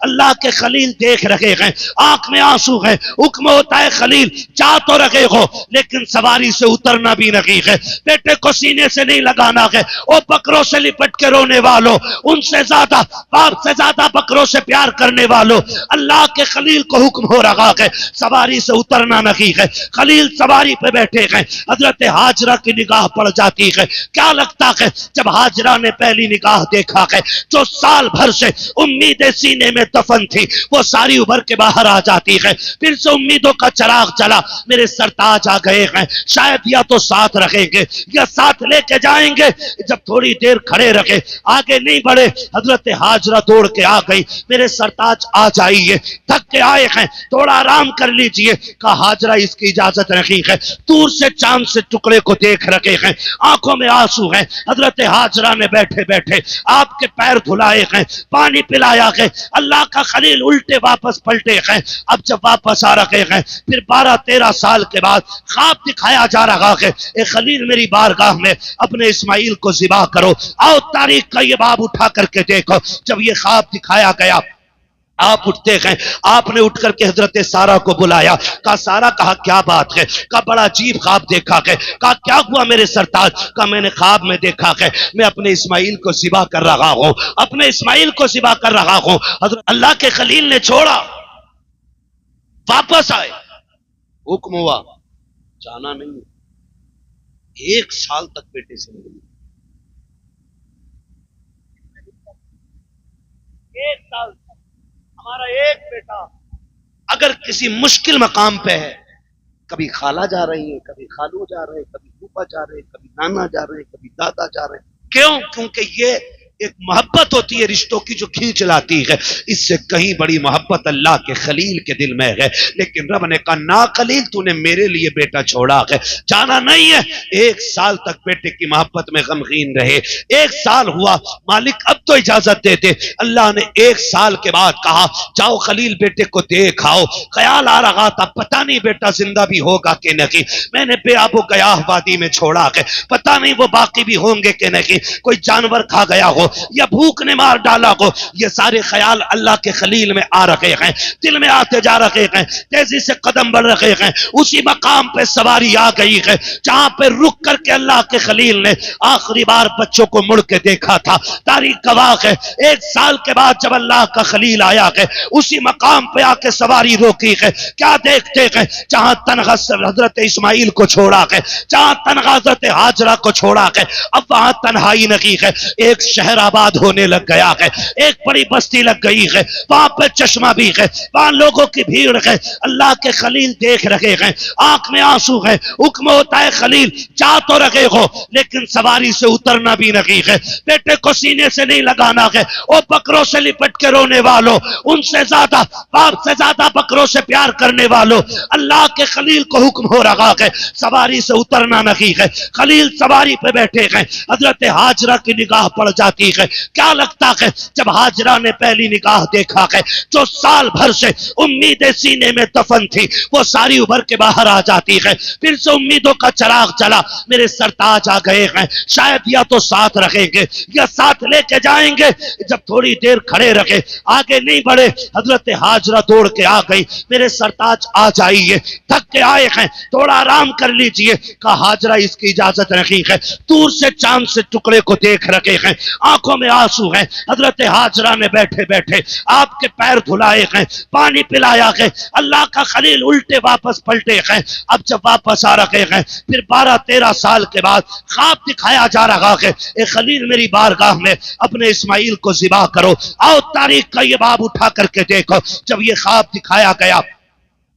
अल्लाह के खलील देख रहे हैं, आंख में आंसू है, हुक्म होता है खलील जा तो रहे हो लेकिन सवारी से उतरना भी नहीं है, बेटे को सीने से नहीं लगाना है। ओ बकरों से लिपट के रोने वालों, उनसे ज्यादा बाप से ज्यादा बकरों से प्यार करने वालों, अल्लाह के खलील को हुक्म हो रहा है सवारी से उतरना नहीं है। खलील सवारी पे बैठे हैं, हजरत हाजरा की निगाह पड़ जाती है। क्या लगता है जब हाजरा ने पहली निगाह देखा है, जो साल भर से उम्मीदें सीने में दफन थी वो सारी उभर के बाहर आ जाती है। फिर से उम्मीदों का चिराग जला, मेरे सरताज आ गए हैं, शायद या तो साथ रखेंगे या साथ लेके जाएंगे। जब थोड़ी देर खड़े रखे, आगे नहीं बढ़े, हजरत हाजरा दौड़ के आ गई, मेरे सरताज आ जाइए, थक के आए हैं, थोड़ा आराम कर लीजिए। कहा हाजरा इसकी इजाजत नहीं है, दूर से चांद से टुकड़े को देख रखे हैं, आंखों में आंसू हैं। हजरत हाजरा ने बैठे बैठे आपके पैर धुलाए हैं, पानी पिलाया है। अल्लाह का खलील उल्टे वापस पलटे हैं। अब जब वापस आ रखे हैं, फिर 12-13 साल के बाद ख्वाब दिखाया जा रहा है, ए खलील मेरी बारगाह में अपने इस्माइल को ज़िबा करो, आओ तारीख का ये बाब उठा करके देखो। जब ये ख्वाब दिखाया गया, आप उठते हैं, आपने उठ करके हजरत सारा को बुलाया। कहा सारा, कहा क्या बात है? कहा बड़ा अजीब ख्वाब देखा है। कहा क्या हुआ मेरे सरताज? कहा मैंने ख्वाब में देखा है मैं अपने इस्माइल को ज़िबा कर रहा हूं, अपने इस्माइल को ज़िबा कर रहा हूं। हजरत अल्लाह के खलील ने छोड़ा, वापस आए, हुक्म हुआ जाना नहीं। 1 साल तक बेटे से मिली, 1 साल। हमारा एक बेटा अगर किसी मुश्किल मकाम पे है, कभी खाला जा रही है, कभी खालू जा रहे हैं, कभी फूफा जा रहे हैं, कभी नाना जा रहे हैं, कभी दादा जा रहे हैं। क्यों? क्योंकि ये एक मोहब्बत होती है रिश्तों की जो खींच लाती है। इससे कहीं बड़ी मोहब्बत अल्लाह के खलील के दिल में है। लेकिन रब ने कहा ना खलील, तूने मेरे लिए बेटा छोड़ा है, जाना नहीं है। 1 साल तक बेटे की मोहब्बत में गमगीन रहे। 1 साल हुआ, मालिक अब तो इजाजत दे दे। अल्लाह ने 1 साल के बाद कहा जाओ खलील बेटे को देख आओ। ख्याल आ रहा था पता नहीं बेटा जिंदा भी होगा कि नहीं, मैंने बेआबो गयाह वादी में छोड़ा है, पता नहीं वो बाकी भी होंगे कि नहीं, कोई जानवर खा गया हो या भूख ने मार डाला हो। ये सारे ख्याल अल्लाह के खलील में आ रहे हैं, दिल में आते जा रहे हैं, तेजी से कदम बढ़ रहे हैं। उसी मकाम पे सवारी आ गई है जहां पे रुक करके अल्लाह के खलील ने आखिरी बार बच्चों को मुड़ के देखा था। तारीख गवाह है, 1 साल के बाद जब अल्लाह का खलील आया है, उसी मकाम पे आके सवारी रोकी है। क्या देखते हैं? जहां तनहा हजरत इस्माइल को छोड़ा है, जहां तनहा हजरत हाजरा को छोड़ा है, अब वहां तन्हाई नहीं है। एक शहर आबाद होने लग गया है, एक बड़ी बस्ती लग गई है, वहां पे चश्मा भी है, वहां लोगों की भीड़ है। अल्लाह के खलील देख रहे हैं, आंख में आंसू है, हुक्म होता है खलील जा तो रहे हो लेकिन सवारी से उतरना भी नहीं है, बेटे को सीने से नहीं लगाना है। ओ बकरों से लिपट के रोने वालों, उनसे ज्यादा बाप से ज्यादा बकरों से प्यार करने वालों, अल्लाह के खलील को हुक्म हो रहा है सवारी से उतरना नहीं है। खलील सवारी पे बैठे हैं, हजरत हाजरा की निगाह पड़ जाती है। क्या लगता है जब हाजरा ने पहली निगाह देखा है, जो साल भर से उम्मीदें सीने में दफन थी वो सारी उभर के बाहर आ जाती है। फिर से उम्मीदों का चिराग जला, मेरे सरताज आ गए हैं, शायद या तो साथ रखेंगे या साथ लेके जाएंगे। जब थोड़ी देर खड़े रखे, आगे नहीं बढ़े, हजरत हाजरा दौड़ के आ गई, मेरे सरताज आ जाइए, थक के आए हैं, थोड़ा आराम कर लीजिए। कहा हाजरा इसकी इजाजत नहीं है, दूर से चांद से टुकड़े को देख रखे हैं, आंखों में आंसू हैं। हजरत हाजरा ने बैठे बैठे आपके पैर धुलाए हैं, पानी पिलाया है। अल्लाह का खलील उल्टे वापस पलटे हैं। अब जब वापस आ रखे हैं, फिर 12-13 साल के बाद ख्वाब दिखाया जा रहा है, ए खलील मेरी बारगाह में अपने इस्माइल को ज़िबा करो, आओ तारीख का ये बाब उठा करके देखो। जब ये ख्वाब दिखाया गया,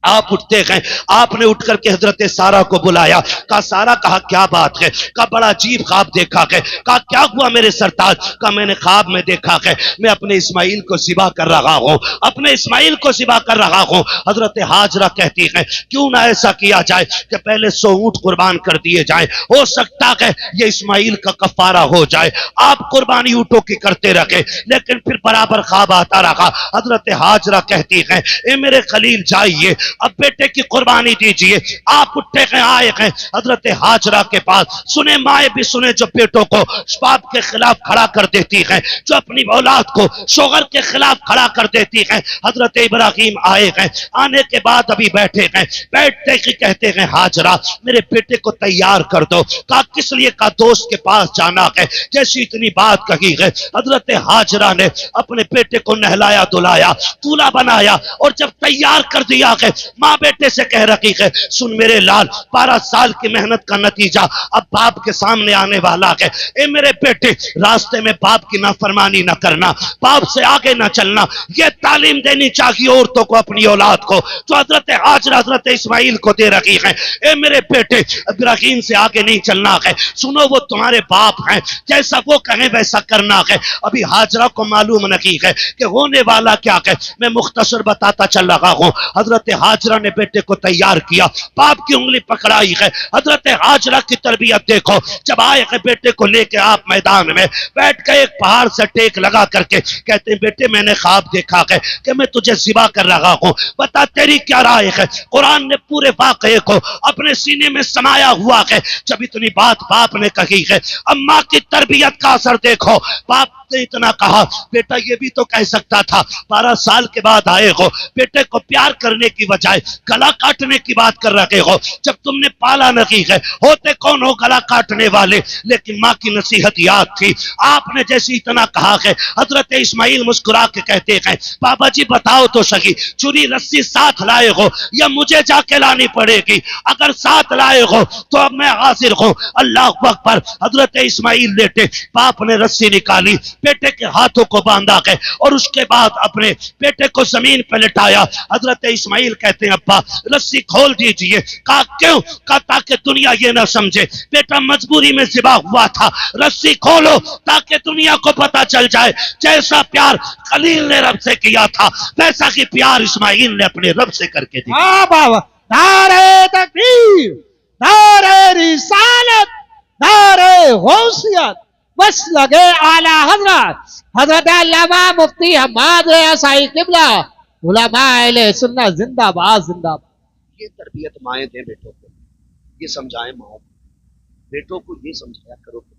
आप उठते हैं, आपने उठ करके हजरत सारा को बुलाया। कहा सारा, कहा क्या बात है? कहा बड़ा अजीब ख्वाब देखा है। कहा क्या हुआ मेरे सरताज? कहा मैंने ख्वाब में देखा है मैं अपने इस्माइल को ज़िबा कर रहा हूं, अपने इस्माइल को ज़िबा कर रहा हूं। हजरत हाजरा कहती है क्यों ना ऐसा किया जाए कि पहले 100 ऊंट कुर्बान कर दिए जाए, हो सकता है ये इस्माइल का कफारा हो जाए। आप कुर्बानी ऊंटों की करते रखे, लेकिन फिर बराबर ख्वाब आता रहा। हजरत हाजरा कहती है ए मेरे खलील जाइए, अब बेटे की कुर्बानी दीजिए। आप उठे गए, आए गए हजरत हाजरा के पास। सुने माए भी सुने जो बेटों को बाप के खिलाफ खड़ा कर देती है, जो अपनी औलाद को शोहर के खिलाफ खड़ा कर देती है। हजरत इब्राहिम आए गए, आने के बाद अभी बैठे गए, बैठते ही कहते हैं हाजरा मेरे बेटे को तैयार कर दो। कहा किस लिए? का दोस्त के पास जाना है। जैसी इतनी बात कही है, हजरत हाजरा ने अपने बेटे को नहलाया धुलाया, दूल्हा बनाया और जब तैयार कर दिया है, माँ बेटे से कह रही है सुन मेरे लाल, 12 साल की मेहनत का नतीजा अब बाप के सामने आने वाला है। ए मेरे बेटे, रास्ते में बाप की नाफरमानी न करना, बाप से आगे न चलना। यह तालीम देनी चाहिए औरतों को अपनी औलाद को, जो हजरत हाजरा हजरत इस्माइल को दे रही है। ए मेरे बेटे, इब्राहिम से आगे नहीं चलना है। सुनो वो तुम्हारे बाप हैं, जैसा वो कहें वैसा करना है। अभी हाजरा को मालूम नहीं है कि होने वाला क्या है। मैं मुख्तसर बताता चल रहा हूं। हजरत हाजरा ने बेटे को तैयार किया, बाप की उंगली पकड़ाई है। हजरत हाजरा की तरबियत देखो, जब आए हैं बेटे को लेके आप मैदान में बैठ गए, एक पहाड़ से टेक लगा करके कहते हैं बेटे मैंने ख्वाब देखा है कि मैं तुझे जिबा कर रहा हूं, बता तेरी क्या राय है। कुरान ने पूरे वाकये को अपने सीने में समाया हुआ है। जब इतनी बात बाप ने कही है, अम्मा की तरबियत का असर देखो। बाप ने इतना कहा बेटा ये भी तो कह सकता था 12 साल के बाद आए हो, बेटे को प्यार करने की बजाय गला काटने की बात कर रहे हो। जब तुमने पाला नहीं है, होते कौन हो गला काटने वाले। लेकिन माँ की नसीहत याद थी। आपने जैसे इतना कहा है, हजरत इस्माइल मुस्कुरा के कहते हैं बाबा जी बताओ तो सही, चुरी रस्सी साथ लाए हो या मुझे जाके लानी पड़ेगी? अगर साथ लाए हो तो अब मैं हाजिर हूं। अल्लाह अकबर। हजरत इस्माइल लेटे, बाप ने रस्सी निकाली, बेटे के हाथों को बांधा है और उसके बाद अपने बेटे को जमीन पर लिटाया। हजरत इस्माइल कहते हैं अब्बा रस्सी खोल दीजिए। कहा क्यों? कहा ताकि दुनिया ये ना समझे बेटा मजबूरी में जिबा हुआ था। रस्सी खोलो ताकि दुनिया को पता चल जाए जैसा प्यार खलील ने रब से किया था वैसा ही प्यार इस्माइल ने अपने रब से करके दिया। नारे तकबीर, नारे रिसालत, नारे गौसियत, बस लगे आला हजरत हजरत अल्लामा मुफ्ती हम्माद साई किबला उलमा अहले सुन्नत जिंदाबाद जिंदाबाद। ये तरबियत माएँ दें बेटों को, ये समझाएं माओ बेटों को, ये समझाया करो कि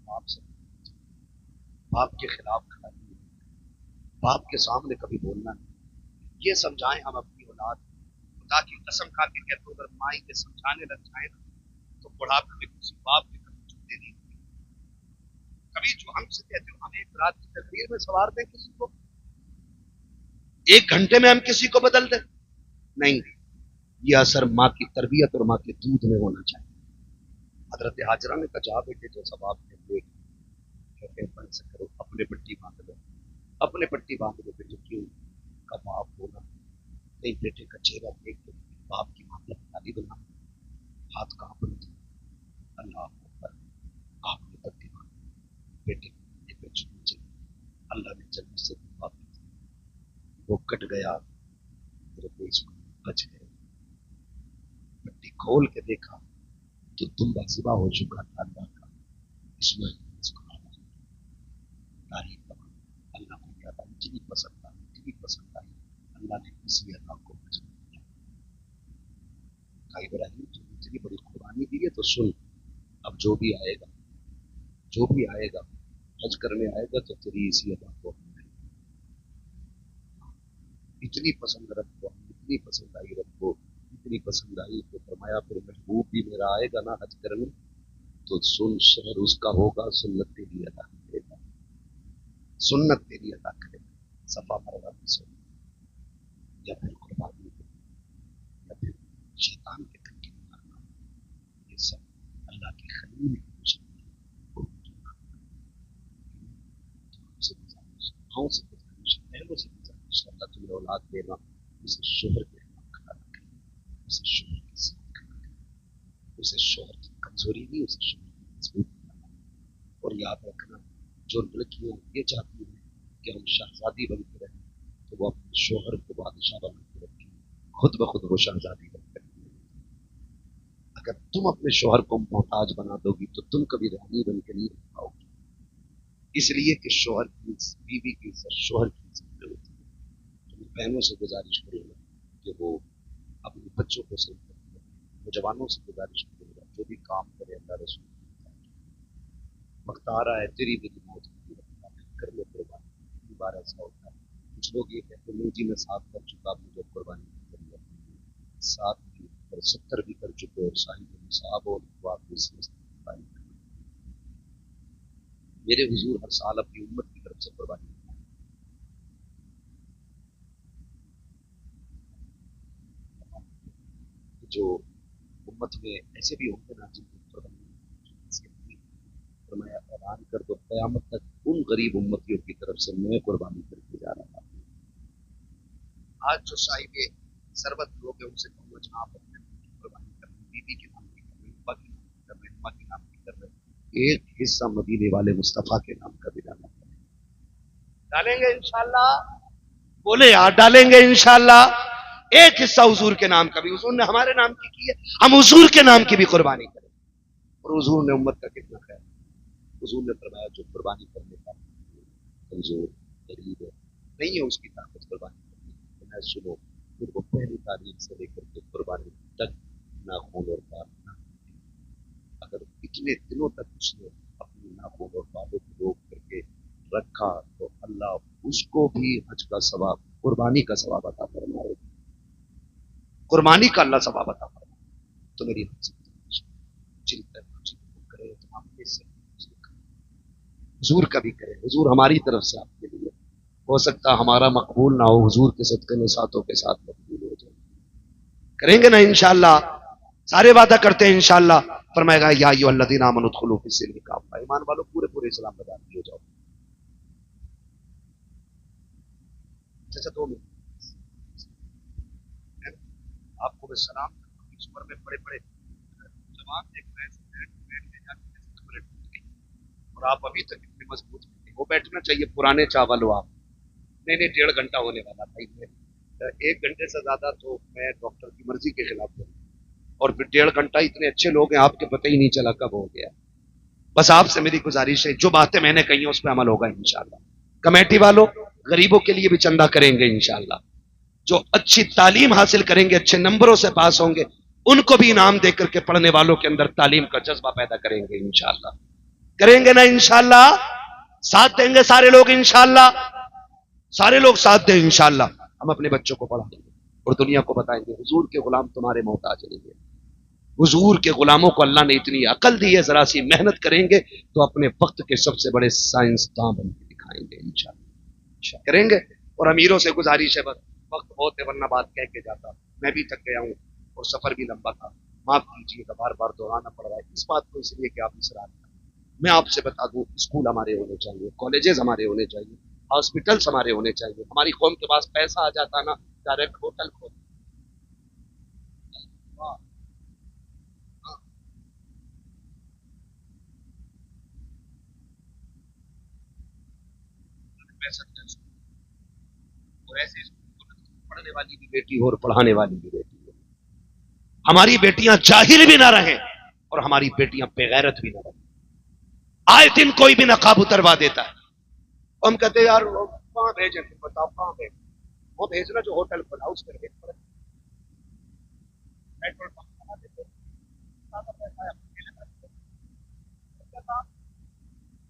बाप के खिलाफ खड़ा नहीं, बाप के सामने कभी बोलना नहीं। ये समझाएं हम अपनी औलाद, खुदा की कसम खा के कहते अगर माई के समझाने लग जाए ना तो बुढ़ापे में किसी बाप के कभी चुपते नहीं। कभी जो हमसे कहते हो हम एक रात की तकरीर में सवार दें किसी को, एक घंटे में हम किसी को बदल दें, नहीं। यह असर माँ की तरबियत और माँ के दूध में होना चाहिए। हजरत हाजरा ने कहा जा बेटे जो सवाब कहते हैं बन से करो, अपने पट्टी बांध लो, अपने पट्टी बांध लो बेटे। क्यों? का बाप होना, कहीं बेटे का चेहरा देख के बाप की मोहब्बत ताली बना, हाथ कांप रहे थे। अल्लाह आपने पट्टी बांध बेटे नीचे, अल्लाह ने जन्नत से बात वो कट गया, तेरे पेश में बच गए। पट्टी खोल के देखा तो दुम्बा सिवा हो चुका था अल्लाह का। इसमें तारीफ अल्लाह को क्या था, इतनी पसंद आई, इतनी पसंद आई, अल्लाह ने किसी अल्लाह को पसंद किया। इब्राहिम तुम इतनी बड़ी कुर्बानी दी है तो सुन, अब जो भी आएगा, जो भी आएगा हज करने आएगा तो तेरी इसी अल्लाह को इतनी पसंद रखो, इतनी पसंद आई रखो, इतनी पसंद आई तो फरमाया फिर महबूब भी मेरा आएगा ना हज करने तो सुन शहर उसका होगा, सुन्नत तेरी अदा करेगा, सुन्नत तेरी अदा करेगा, सफा मरवा की सुन या फिर कुर्बानी या फिर शैतान के धक्के मारना, ये सब अल्लाह की खलील की अल्लाह तुम्हें औलाद देना, उसे शोहर के खिलाफ खड़ा रखे, उसे शोहर के साथ खड़ा रखे, उसे शोहर की कमजोरी नहीं, उसे शोहर की मजबूत बनाना। और याद रखना जो लड़कियां ये चाहती हैं कि हम शहजादी बन के रहें तो वो अपने शोहर को बादशाह बना के रखें, खुद ब खुद वो शहजादी बन के रहें। अगर तुम अपने शोहर को मोहताज बना दोगी तो तुम कभी रानी बन के नहीं रह पाओगी। इसलिए कि शोहर की बीवी की इज्जत शोहर की इज्जत होती है। बहनों से गुजारिश करूंगा कि वो अपने बच्चों को सही करें। नौजवानों से गुजारिश करूंगा, जो भी काम करे अल्लाह रसूल वक्त आ रहा है तेरी मेरी मौत कर लो कुर्बानी। कई बार ऐसा होता है, कुछ लोग ये कहते हैं जी मैं 7 कर चुका, अब मुझे कुर्बानी नहीं करनी है। 7 भी कर 70 भी कर चुके और साहिब साहब और वापस मेरे हुजूर हर साल अपनी उम्मत की तरफ से कुर्बानी करते हैं। जो उम्मत में ऐसे भी होंगे ना जिनको कुर्बानी फरमाया ऐलान कर दो क़यामत तक उन गरीब उम्मतियों की तरफ से मैं कुर्बानी करके जा रहा हूँ। आज जो साहिब सरबत लोग हैं उनसे कहूँगा जहाँ आप अपने कुर्बानी कर रहे, बीबी के नाम की कर रहे, अब्बा के नाम की कर रहे, अम्मा के नाम की कर रहे, एक हिस्सा मदीने वाले मुस्तफा के नाम का भी डालना पड़ेगा। डालेंगे इंशाल्लाह, बोले यार डालेंगे इंशाल्लाह। एक हिस्सा हुजूर के नाम का भी, हुजूर ने हमारे नाम की है, हम हुजूर के नाम की भी कुर्बानी करें। और हुजूर ने उम्मत का कितना ख्याल, हुजूर ने फरमाया जो कुर्बानी करने का कमजोर गरीब है नहीं है उसकी ताकत कुर्बानी करने की। मैं सुनो फिर वो पहली तारीख से लेकर के कुर्बानी तक नाखून और बाल ना, अगर इतने दिनों तक उसने अपनी नाखून और बालों को रोक करके रखा तो अल्लाह उसको भी हज का सवाब, कुर्बानी का सवाब अता फरमाए। कुर्बानी का अल्लाह सवाब अता फरमाए। तो मेरी हुजूर का भी करें, हुजूर हमारी तरफ से आपके लिए, हो सकता हमारा मकबूल ना हो, हुजूर के सदक़े में साथों के साथ मकबूल हो जाए। करेंगे ना इंशाअल्लाह, सारे वादा करते हैं इंशाअल्लाह। फरमाएगा या अय्युहल्लज़ीना आमनू उदखुलू फिस्सिल्मी काफ़ा, ईमान वालों पूरे पूरे इस्लाम में दाखिल हो जाओ। जैसे 2 मिनट आपको मैं सलाम इस उम्र में बड़े बड़े जवान देख रहे हैं और आप अभी तक इतने मजबूत नहीं, वो बैठना चाहिए पुराने चावल हो आप। नहीं 1.5 घंटा होने वाला भाई, मैं 1 घंटे से ज्यादा तो मैं डॉक्टर की मर्जी के खिलाफ हूँ और फिर 1.5 घंटा इतने अच्छे लोग हैं आपके पता ही नहीं चला कब हो गया। बस आपसे मेरी गुजारिश है जो बातें मैंने कही उस पर अमल होगा इंशाल्लाह। कमेटी वालों गरीबों के लिए भी चंदा करेंगे इंशाल्लाह। जो अच्छी तालीम हासिल करेंगे, अच्छे नंबरों से पास होंगे, उनको भी इनाम देकर के पढ़ने वालों के अंदर तालीम का जज्बा पैदा करेंगे इंशाल्लाह। करेंगे ना इंशाल्लाह, साथ देंगे सारे लोग इंशाल्लाह, सारे लोग साथ दें इंशाल्लाह। हम अपने बच्चों को पढ़ाएंगे और दुनिया को बताएंगे हुजूर के गुलाम तुम्हारे मोहताज नहीं है। हुजूर के गुलामों को अल्लाह ने इतनी अकल दी है, जरा सी मेहनत करेंगे तो अपने वक्त के सबसे बड़े साइंसदान बन के दिखाएंगे इंशाल्लाह। करेंगे। और अमीरों से गुजारिश है, बस वक्त बहुत है वरना बात कह के जाता, मैं भी थक गया हूँ और सफर भी लंबा था, माफ कीजिएगा बार बार दोहराना पड़ रहा है इस बात को इसलिए कि आप इसरार करें। मैं आपसे बता दूं स्कूल हमारे होने चाहिए, कॉलेजेस हमारे होने चाहिए, हॉस्पिटल्स हमारे होने चाहिए। हमारी कौम के पास पैसा आ जाता ना, डायरेक्ट होटल खोल, और ऐसे पढ़ने वाली भी बेटी हो और पढ़ाने वाली भी बेटी हो। हमारी बेटियां जाहिल भी ना रहें और हमारी बेटियां बेगैरत भी ना रहें। आए दिन कोई भी नकाब उतरवा देता है, हम कहते हैं यार कहां भेजें, तुम बताओ कहां भेजें। वो भेजना जो होटल खोला उस पर पेट्रोल पंप बना देते,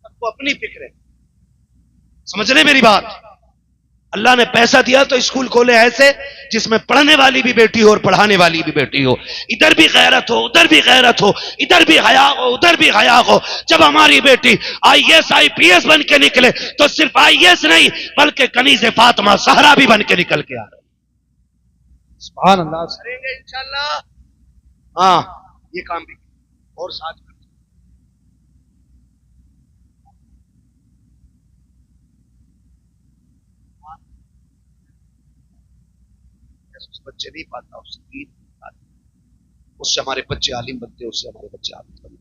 सबको अपनी फिक्र है। समझ रहे मेरी बात? अल्लाह ने पैसा दिया तो स्कूल खोले ऐसे जिसमें पढ़ने वाली भी बेटी हो और पढ़ाने वाली भी बेटी हो। इधर भी गैरत हो, उधर भी गैरत हो, इधर भी हया हो, उधर भी हया हो। जब हमारी बेटी आईएएस आईपीएस बन के निकले तो सिर्फ आईएएस नहीं बल्कि कनीज़े फातिमा ज़हरा भी बन के निकल के आ रहे। सुभान अल्लाह, करेंगे इंशाल्लाह। हाँ ये काम भी और साथ बच्चे नहीं पाता उससे दीन पाता, उससे हमारे बच्चे आलिम बनते, उससे हमारे बच्चे आलिम बनते।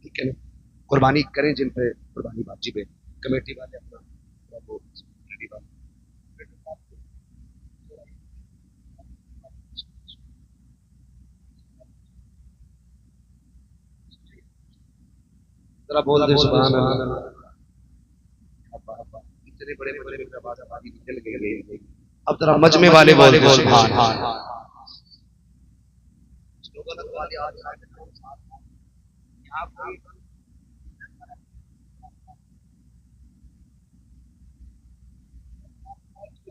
ठीक है ना? कुर्बानी करें जिन पे कुर्बानी वाजिब है। कमेटी वाले अपना जरा बोल दे सुभान अल्लाह। इतने बड़े बड़े आबादी निकल गए, अब जरा मजमे वाले बोल दे सुभान अल्लाह।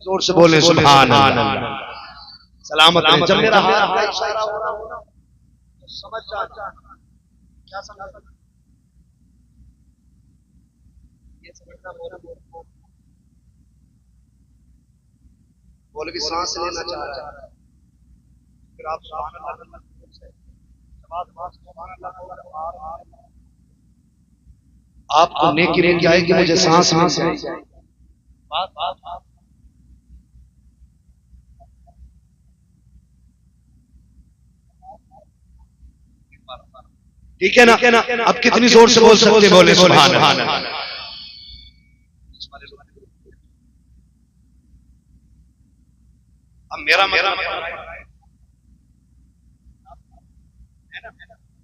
जोर से बोले सुभान अल्लाह। सलामत रहे। जब मेरा हाथ का इशारा हो रहा हो ना, समझ जाना क्या समझ, ये समझना बोले भी सांस लेना चाह रहा है, फिर आप सुभान अल्लाह आपको नेकी मिल जाएगी, मुझे सांस मिल जाएगी। ठीक है ना? अब कितनी जोर से बोल सकते, बोले सुभान अल्लाह। अब मेरा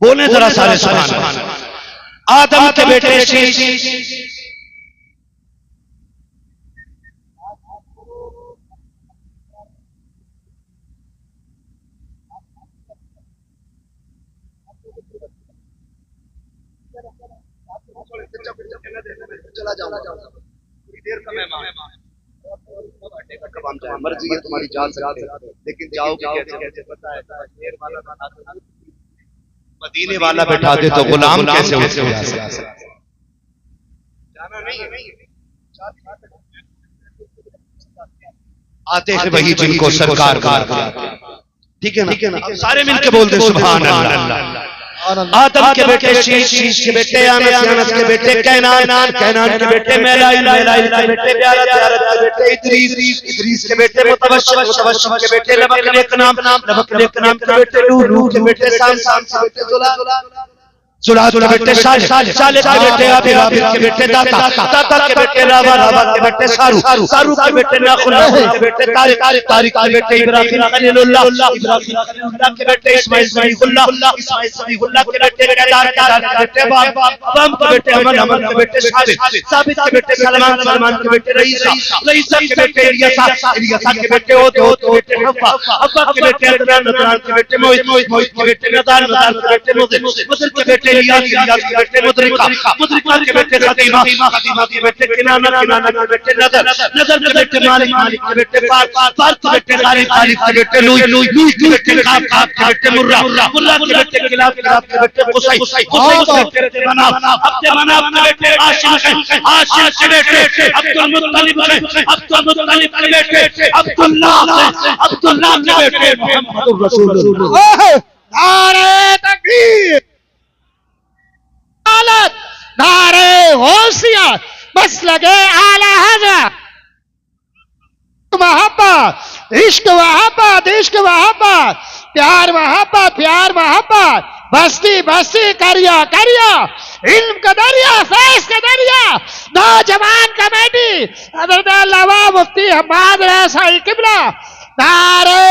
बोले जरा सारे सुभान अल्लाह। आदम के बेटे शीश, चला जाओ, थोड़ी देर का मेहमान, कब हम जाए, मर्जी है तुम्हारी, जा सकते हैं, लेकिन जाओगे कैसे? पता है मदीने वाला बैठा दे तो गुलाम कैसे हो सकता? जाना नहीं है, आते हैं वही जिनको सरकार का। ठीक है ना? सारे मिलके बोल दे सुभान अल्लाह। आदम के बेटे शीश, शीश के बेटे अनस, अनस के बेटे कैनान, कैनान के बेटे मेलाइल, मेलाइल के बेटे ब्यारत, ब्यारत के बेटे इदरीस, इदरीस के बेटे मुतवश्शिम, मुतवश्शिम के बेटे लबक नेकनाम, लबक नेकनाम के बेटे नूह, नूह के बेटे साम, साम के बेटे जुला, जुला के बेटे साले, साले के बेटे आबिद, आबिद के बेटे दाता, दाता के बेटे रावा, रावा के बेटे सारू, सारू के बेटे नाखुन, नाखुन के बेटे तारिक, तारिक के बेटे इब्राहिम खलीलुल्लाह, इब्राहिम खलीलुल्लाह के बेटे इस्माइल ज़बीहुल्लाह, इस्माइल ज़बीहुल्लाह के बेटे केदार, केदार के बेटे बाम के बेटे अमन, अमन के बेटे साबित, साबित के बेटे सलमान, सलमान के बेटे रईसा, रईसा के बेटे इलियासा, इलियासा के बेटे ओद, ओद के बेटे हव्वा, हव्वा के बेटे अदनान, अदनान के बेटे मोहित, मोहित के बेटे नदार, नदार के बेटे मुदर, मुदर के बेटे इलियास, इलियास के बेटे मुदरिका, मुदरिका के बेटे खदीमा, खदीमा के बेटे किनाना, किनाना के बेटे नदर, नदर के बेटे मालिक, मालिक के बेटे फार, फार के बेटे गालिब, गालिब के बेटे लूई, लूई के बेटे काब, काब के बेटे मुर्रा, मुर्रा के बेटे किलाब, किलाब के बेटे कुसै, कुसै के बेटे मनाफ, अब्दे मनाफ के बेटे हाशिम, हाशिम के बेटे अब्दुल मुत्तलिब, अब्दुल मुत्तलिब के बेटे अब्दुल्लाह, अब्दुल्लाह के बेटे मुहम्मदुर रसूलुल्लाह। नारे तकबीर, नारे गौसियत, बस लगे आला हज़रत। मोहब्बत, इश्क मोहब्बत, इश्क मोहब्बत, प्यार मोहब्बत, प्यार मोहब्बत, बस्ती बस्ती करिया करिया, इल्म का दरिया, फैज का दरिया, नौजवान कमेटी हज़रत अल्लामा मुफ्ती हम्माद रज़ा साहिब किबला। नारे